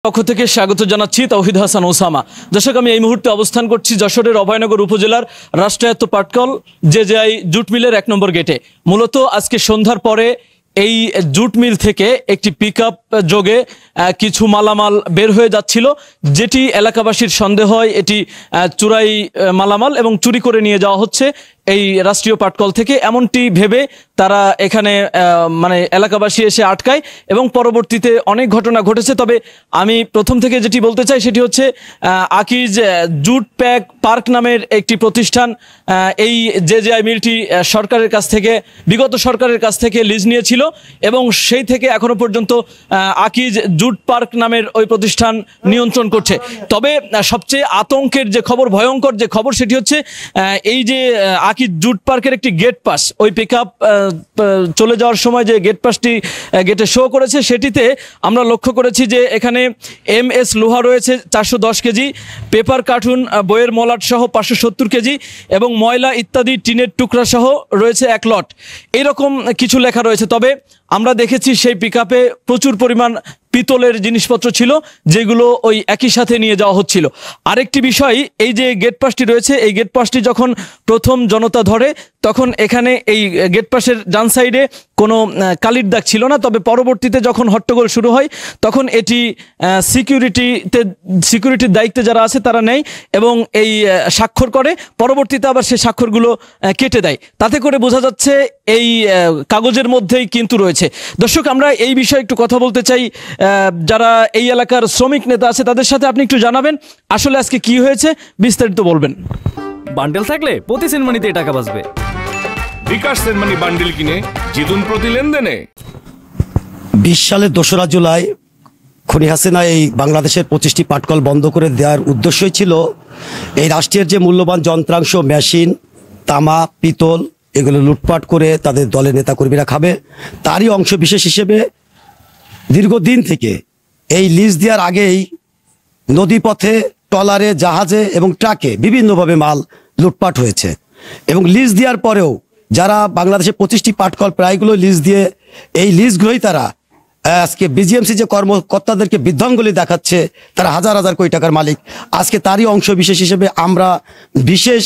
পক্ষ থেকে স্বাগত জানাচ্ছি তৌহিদ হাসান ওসামা। দর্শক, আমি এই মুহূর্তে অবস্থান করছি যশোরের অভয়নগর উপজেলার রাষ্ট্রায়ত্ত পাটকল জেজেআই জুট মিলের 1 নম্বর গেটে। মূলত আজকে সন্ধ্যার পরে এই জুট মিল থেকে একটি পিকআপ যোগে কিছু মালামাল বের হয়ে যাচ্ছিল, যেটি এলাকাবাসীর সন্দেহ হয় এটি চুরাই মালামাল এবং চুরি করে নিয়ে যাওয়া হচ্ছে এই রাষ্ট্রীয় পাটকল থেকে। এমনটি ভেবে তারা এখানে মানে এলাকাবাসী এসে আটকায় এবং পরবর্তীতে অনেক ঘটনা ঘটেছে। তবে আমি প্রথম থেকে যেটি বলতে চাই সেটি হচ্ছে আকিজ জুট প্যাক পার্ক নামের একটি প্রতিষ্ঠান এই জেজেআই মিলটি সরকারের কাছ থেকে, বিগত সরকারের কাছ থেকে লিজ নিয়েছিল এবং সেই থেকে এখনো পর্যন্ত আকিজ জুট পার্ক নামের ওই প্রতিষ্ঠান নিয়ন্ত্রণ করছে। তবে সবচেয়ে আতঙ্কের যে খবর, ভয়ঙ্কর যে খবর, সেটি হচ্ছে এই যে আকিজ জুট পার্কের একটি গেট পাস, ওই পিকআপ চলে যাওয়ার সময় যে গেট পাসটি গেটে শো করেছে সেটিতে আমরা লক্ষ্য করেছি যে এখানে MS লোহা রয়েছে 410 কেজি, পেপার কার্টুন বইয়ের মলাট সহ 570 কেজি এবং ময়লা ইত্যাদি টিনের টুকরা সহ রয়েছে 1 লট, এরকম কিছু লেখা রয়েছে। তবে আমরা দেখেছি সেই পিকআপে প্রচুর পরিমাণ পিতলের জিনিসপত্র ছিল, যেগুলো ওই একই সাথে নিয়ে যাওয়া হচ্ছিল। আরেকটি বিষয়, এই যে গেট পাসটি রয়েছে, এই গেট পাসটি যখন প্রথম জনতা ধরে তখন এখানে এই গেট পাসের ডান সাইডে কোনো কালির দাগ ছিল না। তবে পরবর্তীতে যখন হট্টগোল শুরু হয় তখন এটি সিকিউরিটির দায়িত্বে যারা আছে তারা নেয় এবং এই স্বাক্ষর করে, পরবর্তীতে আবার সেই স্বাক্ষরগুলো কেটে দেয়। তাতে করে বোঝা যাচ্ছে এই কাগজের মধ্যেই কিন্তু রয়েছে। দর্শক, আমরা এই বিষয়ে একটু কথা বলতে চাই যারা এই এলাকার শ্রমিক নেতা আছে তাদের সাথে। আপনি একটু জানাবেন আসলে আজকে কি হয়েছে, বিস্তারিত বলবেন। বান্ডেল থাকলে প্রতি সেনমানিতে টাকা বাঁচবে। বিকাশ সেনমানি বান্ডেল কিনে জিতুন প্রতি লেনদেনে। 20 সালের 2রা জুলাই খনি হাসিনা এই বাংলাদেশের 25টি পাটকল বন্ধ করে দেওয়ার উদ্দেশ্যই ছিল এই রাষ্ট্রের যে মূল্যবান যন্ত্রাংশ, মেশিন, তামা, পিতল, এগুলো লুটপাট করে তাদের দলের নেতাকর্মীরা খাবে। তারই অংশ বিশেষ হিসেবে দীর্ঘদিন থেকে এই লিজ দেওয়ার আগেই নদীপথে, ট্রলারে, জাহাজে এবং ট্রাকে বিভিন্নভাবে মাল লুটপাট হয়েছে এবং লিজ দেওয়ার পরেও যারা বাংলাদেশে 25টি পাটকল প্রায়গুলো লিজ দিয়ে এই লিজ গ্রহীতারা আজকে বিজিএমসি যে কর্মকর্তাদেরকে বৃদ্ধাঙ্গুলি দেখাচ্ছে, তারা হাজার হাজার কোটি টাকার মালিক। আজকে তারই অংশ বিশেষ হিসেবে আমরা বিশেষ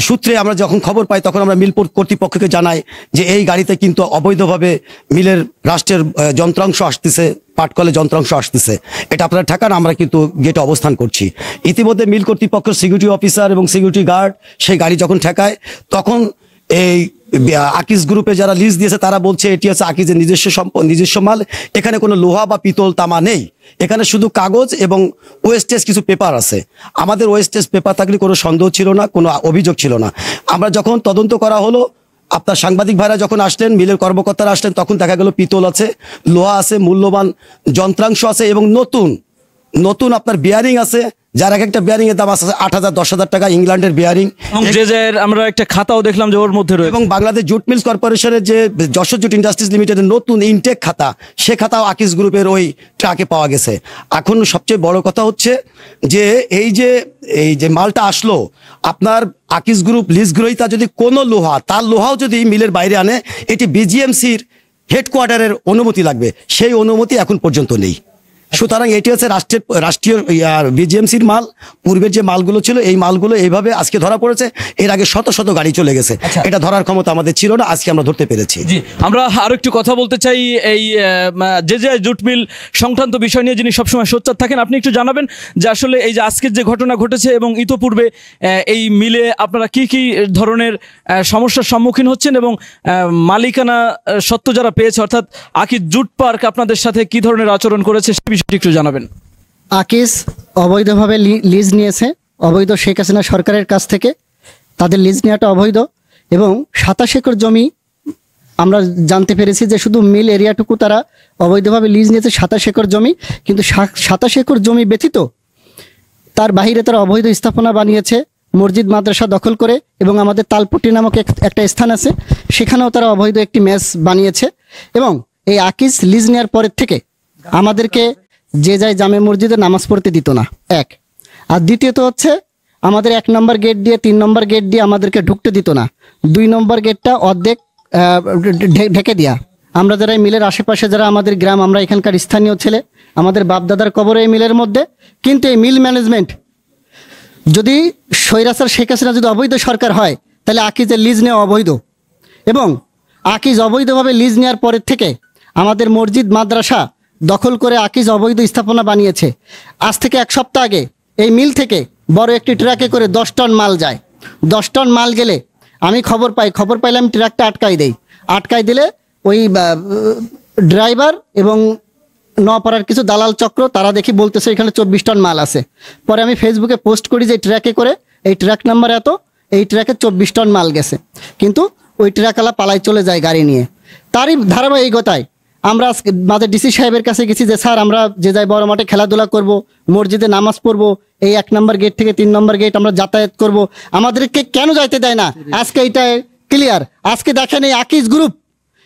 সূত্রে আমরা যখন খবর পাই তখন আমরা মিল কর্তৃপক্ষকে জানাই যে এই গাড়িতে কিন্তু অবৈধভাবে মিলের রাষ্ট্রের যন্ত্রাংশ আসতেছে, পাটকলে যন্ত্রাংশ আসতেছে, এটা আপনারা ঠেকান। আমরা কিন্তু গেটে অবস্থান করছি। ইতিমধ্যে মিল কর্তৃপক্ষের সিকিউরিটি অফিসার এবং সিকিউরিটি গার্ড সেই গাড়ি যখন ঠেকায় তখন এই আকিজ গ্রুপে যারা লিজ দিয়েছে তারা বলছে এটি হচ্ছে আকিজের নিজস্ব মাল, এখানে কোনো লোহা বা পিতল তামা নেই, এখানে শুধু কাগজ এবং ওয়েস্টেজ কিছু পেপার আছে। আমাদের ওয়েস্টেজ পেপার থাকলে কোনো সন্দেহ ছিল না, কোনো অভিযোগ ছিল না। আমরা যখন তদন্ত করা হলো, আপনার সাংবাদিক ভাইরা যখন আসলেন, মিলের কর্মকর্তারা আসলেন, তখন দেখা গেল পিতল আছে, লোহা আছে, মূল্যবান যন্ত্রাংশ আছে এবং নতুন আপনার বিয়ারিং আছে, যার এক একটা বিয়ারিং এর দাম আছে 8,000 10,000 টাকা, ইংল্যান্ডের বিয়ারিং। আমরা একটা খাতাও দেখলাম যে ওর মধ্যে রয়েছে। এবং বাংলাদেশ জুট মিলস কর্পোরেশনের যে যশোর জুট ইন্ডাস্ট্রিজ লিমিটেডের নতুন ইনটেক খাতা, সে খাতাও আকিজ গ্রুপের ওই ট্রাকে পাওয়া গেছে। এখন সবচেয়ে বড় কথা হচ্ছে যে এই যে মালটা আসলো, আপনার আকিজ গ্রুপ লিজ গ্রহীতা যদি কোনো লোহা, তার লোহাও যদি মিলের বাইরে আনে, এটি বিজিএমসির হেডকোয়ার্টারের অনুমতি লাগবে, সেই অনুমতি এখন পর্যন্ত নেই। সুতরাং এটি হচ্ছে রাষ্ট্রীয় বিজিএমসির মাল। পূর্বের যে মালগুলো ছিল এই মালগুলো এইভাবে আজকে ধরা পড়েছে, এর আগে শত শত গাড়ি চলে গেছে। এটা ধরার ক্ষমতা আমাদের ছিল না, আজকে আমরা ধরতে পেরেছি। জি, আমরা আরো একটু কথা বলতে চাই এই জেজেআই জুট মিল সংক্রান্ত বিষয় নিয়ে, যিনি সবসময় সোচ্চার থাকেন। আপনি একটু জানাবেন যে আসলে এই যে আজকের যে ঘটনা ঘটেছে এবং ইতোপূর্বে এই মিলে আপনারা কি কি ধরনের সমস্যার সম্মুখীন হচ্ছেন এবং মালিকানা সত্ত্ব যারা পেয়েছে অর্থাৎ আকিজ জুট পার্ক আপনাদের সাথে কি ধরনের আচরণ করেছে সে বিষয়টি একটু জানাবেন। আকিজ অবৈধভাবে লিজ নিয়েছে, অবৈধ শেখ হাসিনা সরকারের কাছ থেকে। তাদের লিজ নেওয়াটা অবৈধ এবং 27 একর জমি আমরা জানতে পেরেছি যে শুধু মিল এরিয়াটুকু তারা অবৈধভাবে লিজ নিয়েছে, 27 একর জমি। কিন্তু 27 একর জমি ব্যতীত তার বাহিরে তারা অবৈধ স্থাপনা বানিয়েছে, মসজিদ মাদ্রাসা দখল করে, এবং আমাদের তালপট্টি নামক একটা স্থান আছে, সেখানেও তারা অবৈধ একটি মেস বানিয়েছে। এবং এই আকিজ লিজ নেওয়ার পরের থেকে আমাদেরকে যে যায় জামে মসজিদে নামাজ পড়তে দিত না, এক। আর দ্বিতীয়ত হচ্ছে আমাদের 1 নম্বর গেট দিয়ে 3 নম্বর গেট দিয়ে আমাদেরকে ঢুকতে দিত না, 2 নম্বর গেটটা অর্ধেক ঢেকে দেয়া। আমরা যারা মিলের আশেপাশে যারা আমাদের গ্রাম, আমরা এখানকার স্থানীয় ছেলে, আমাদের বাপদাদার কবর এই মিলের মধ্যে। কিন্তু এই মিল ম্যানেজমেন্ট যদি স্বৈরাচার শেখ হাসিনা যদি অবৈধ সরকার হয়, তাহলে আকিজের লিজ নেওয়া অবৈধ, এবং আকিজ অবৈধভাবে লিজ নেওয়ার পরের থেকে আমাদের মসজিদ মাদ্রাসা দখল করে আকিজ অবৈধ স্থাপনা বানিয়েছে। আজ থেকে 1 সপ্তাহ আগে এই মিল থেকে বড় একটি ট্রাকে করে 10 টন মাল যায়। 10 টন মাল গেলে আমি খবর পাইলে আমি ট্রাকটা আটকাই দিলে ওই ড্রাইভার এবং নপাড়ার কিছু দালাল চক্র তারা দেখি বলতেছে এখানে 24 টন মাল আছে। পরে আমি ফেসবুকে পোস্ট করি যে ট্রাকে করে এই ট্রাক নাম্বার এত, এই ট্রাকে 24 টন মাল গেছে, কিন্তু ওই ট্রাকওয়ালা পালাই চলে যায় গাড়ি নিয়ে। তারই ধারাবাহিকতায় আমরা আমাদের ডিসি সাহেবের কাছে গেছি যে স্যার, আমরা যে যাই বড় মাঠে খেলাধুলা করব, মসজিদে নামাজ পড়বো, এই 1 নম্বর গেট থেকে 3 নম্বর গেট আমরা যাতায়াত করব, আমাদেরকে কেন যাইতে দেয় না? আজকে এইটা ক্লিয়ার। আজকে দেখেন এই আকিজ গ্রুপ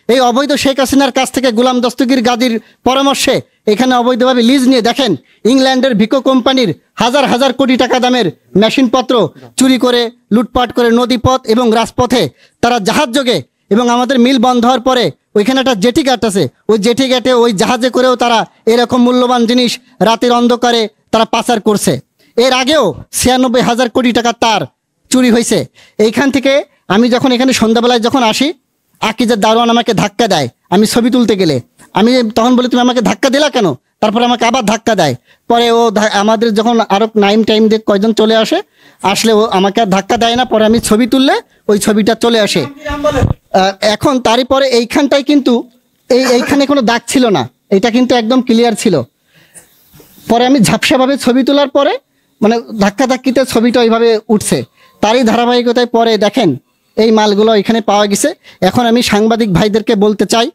এই অবৈধ শেখ হাসিনার কাছ থেকে গোলাম দস্তগীর গাদির পরামর্শে এখানে অবৈধভাবে লিজ নিয়ে দেখেন ইংল্যান্ডের ভিকো কোম্পানির হাজার হাজার কোটি টাকা দামের মেশিনপত্র চুরি করে, লুটপাট করে নদীপথ এবং রাজপথে তারা জাহাজ যোগে, এবং আমাদের মিল বন্ধ হওয়ার পরে ওইখানে একটা জেটি ঘাট আছে, ওই জেটি ঘাটে ওই জাহাজে করেও তারা এরকম মূল্যবান জিনিস রাতের অন্ধকারে তারা পাচার করছে। এর আগেও 96,000 কোটি টাকা তার চুরি হয়েছে। এইখান থেকে আমি যখন এখানে সন্ধ্যাবেলায় যখন আসি, আকিজের দারোয়ান আমাকে ধাক্কা দেয় আমি ছবি তুলতে গেলে। আমি তখন বলি তুমি আমাকে ধাক্কা দিলা কেন? তারপরে আমাকে আবার ধাক্কা দেয়। পরে ও আমাদের যখন আরো টাইম দিয়ে কয়জন চলে আসলে ও আমাকে আর ধাক্কা দেয় না। পরে আমি ছবি তুললে ওই ছবিটা চলে আসে। এখন তারই পরে এইখানটায় কিন্তু এইখানে কোনো দাগ ছিল না, এটা কিন্তু একদম ক্লিয়ার ছিল। পরে আমি ঝাপসাভাবে ছবি তোলার পরে মানে ধাক্কিতে ছবিটা ওইভাবে উঠছে। তারই ধারাবাহিকতায় পরে দেখেন এই মালগুলো এখানে পাওয়া গেছে। এখন আমি সাংবাদিক ভাইদেরকে বলতে চাই,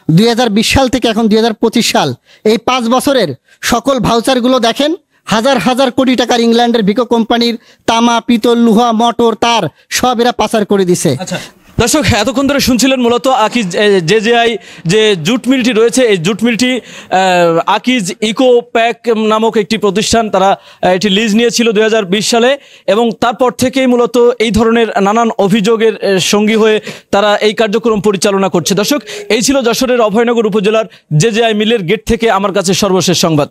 2020 সাল থেকে এখন 2025 সাল, এই 5 বছরের সকল ভাউচারগুলো দেখেন, হাজার হাজার কোটি টাকার ইংল্যান্ডের ভিকো কোম্পানির তামা, পিতল, লোহা, মোটর, তার সব এরা পাচার করে দিছে। আচ্ছা দর্শক, এতক্ষণ ধরে শুনছিলেন মূলত আকিজ জেজেআই যে জুট মিলটি রয়েছে, এই জুট মিলটি আকিজ ইকো প্যাক নামক একটি প্রতিষ্ঠান, তারা এটি লিজ নিয়েছিল 2020 সালে, এবং তারপর থেকেই মূলত এই ধরনের নানান অভিযোগের সঙ্গী হয়ে তারা এই কার্যক্রম পরিচালনা করছে। দর্শক, এই ছিল যশোরের অভয়নগর উপজেলার জেজেআই মিলের গেট থেকে আমার কাছে সর্বশেষ সংবাদ।